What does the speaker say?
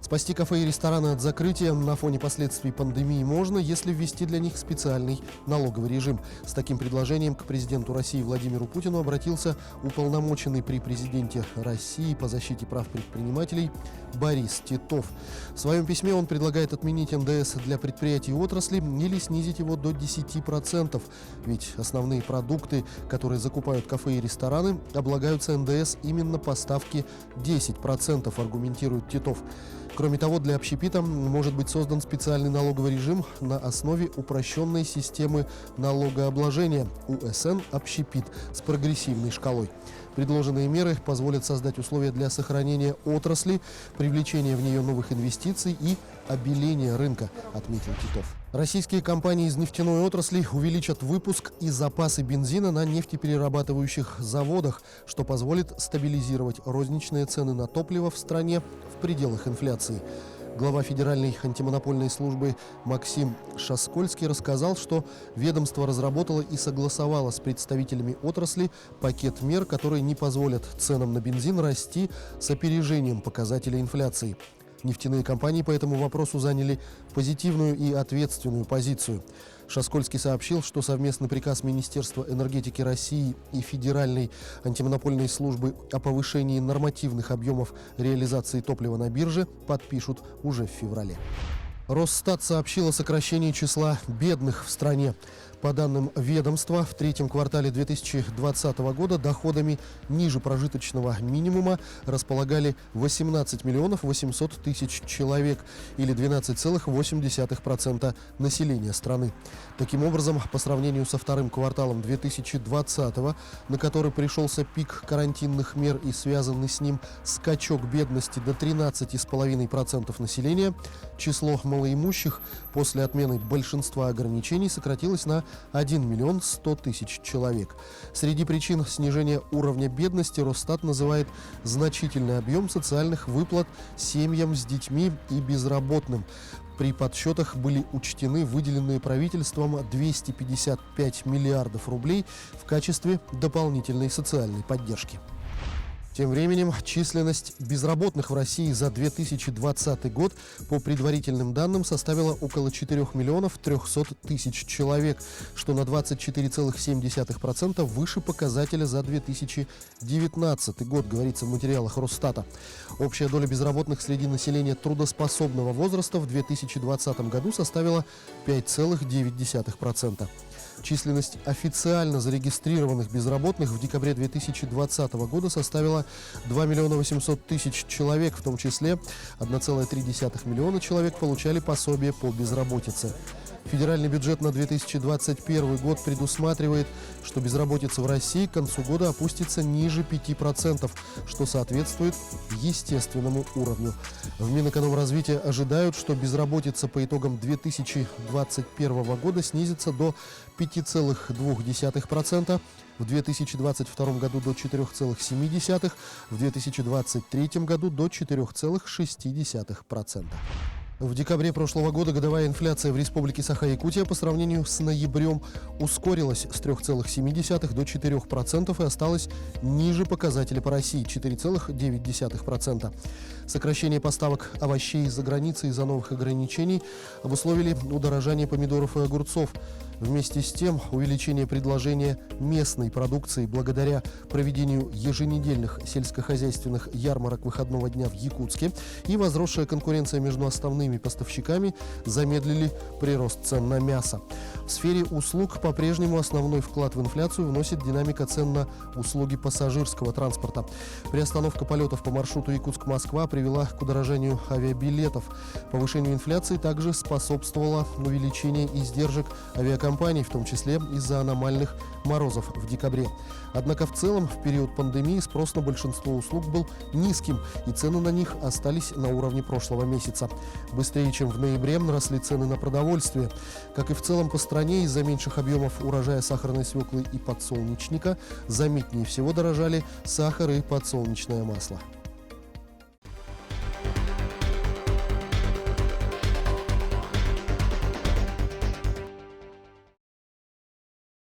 Спасти кафе и рестораны от закрытия на фоне последствий пандемии можно, если ввести для них специальный налоговый режим. С таким предложением к президенту России Владимиру Путину обратился уполномоченный при президенте России по защите прав предпринимателей Борис Титов. В своем письме он предлагает отменить НДС для предприятий и отрасли или снизить его до 10%. Ведь основные продукты, которые закупают кафе и рестораны, облагаются НДС именно по ставке 10%, аргументирует Титов. Кроме того, для общепита может быть создан специальный налоговый режим на основе упрощенной системы налогообложения УСН «Общепит» с прогрессивной шкалой. Предложенные меры позволят создать условия для сохранения отрасли, привлечения в нее новых инвестиций и обеления рынка, отметил Титов. Российские компании из нефтяной отрасли увеличат выпуск и запасы бензина на нефтеперерабатывающих заводах, что позволит стабилизировать розничные цены на топливо в стране в пределах инфляции. Глава Федеральной антимонопольной службы Максим Шаскольский рассказал, что ведомство разработало и согласовало с представителями отрасли пакет мер, которые не позволят ценам на бензин расти с опережением показателей инфляции. Нефтяные компании по этому вопросу заняли позитивную и ответственную позицию. Шаскольский сообщил, что совместный приказ Министерства энергетики России и Федеральной антимонопольной службы о повышении нормативных объемов реализации топлива на бирже подпишут уже в феврале. Росстат сообщил о сокращении числа бедных в стране. По данным ведомства, в третьем квартале 2020 года доходами ниже прожиточного минимума располагали 18 миллионов 800 тысяч человек, или 12,8% населения страны. Таким образом, по сравнению со вторым кварталом 2020, на который пришелся пик карантинных мер и связанный с ним скачок бедности до 13,5% населения, число малоимущих после отмены большинства ограничений сократилось на 1 миллион 100 тысяч человек. Среди причин снижения уровня бедности Росстат называет значительный объем социальных выплат семьям с детьми и безработным. При подсчетах были учтены выделенные правительством 255 миллиардов рублей в качестве дополнительной социальной поддержки. Тем временем численность безработных в России за 2020 год по предварительным данным составила около 4 миллионов 300 тысяч человек, что на 24,7% выше показателя за 2019 год, говорится в материалах Росстата. Общая доля безработных среди населения трудоспособного возраста в 2020 году составила 5,9%. Численность официально зарегистрированных безработных в декабре 2020 года составила 2 миллиона 800 тысяч человек, в том числе 1,3 миллиона человек получали пособие по безработице. Федеральный бюджет на 2021 год предусматривает, что безработица в России к концу года опустится ниже 5%, что соответствует естественному уровню. В Минэкономразвития ожидают, что безработица по итогам 2021 года снизится до 5,2%, в 2022 году до 4,7%, в 2023 году до 4,6%. В декабре прошлого года годовая инфляция в Республике Саха-Якутия по сравнению с ноябрем ускорилась с 3,7% до 4% и осталась ниже показателя по России – 4,9%. Сокращение поставок овощей из-за границы из-за новых ограничений обусловили удорожание помидоров и огурцов. Вместе с тем, увеличение предложения местной продукции благодаря проведению еженедельных сельскохозяйственных ярмарок выходного дня в Якутске и возросшая конкуренция между основными поставщиками замедлили прирост цен на мясо. В сфере услуг по-прежнему основной вклад в инфляцию вносит динамика цен на услуги пассажирского транспорта. Приостановка полетов по маршруту Якутск-Москва привела к удорожанию авиабилетов. Повышению инфляции также способствовало увеличение издержек авиакомпаний, в том числе из-за аномальных морозов в декабре. Однако в целом в период пандемии спрос на большинство услуг был низким, и цены на них остались на уровне прошлого месяца. Быстрее, чем в ноябре, росли цены на продовольствие. Как и в целом по стране, из-за меньших объемов урожая сахарной свеклы и подсолнечника заметнее всего дорожали сахар и подсолнечное масло.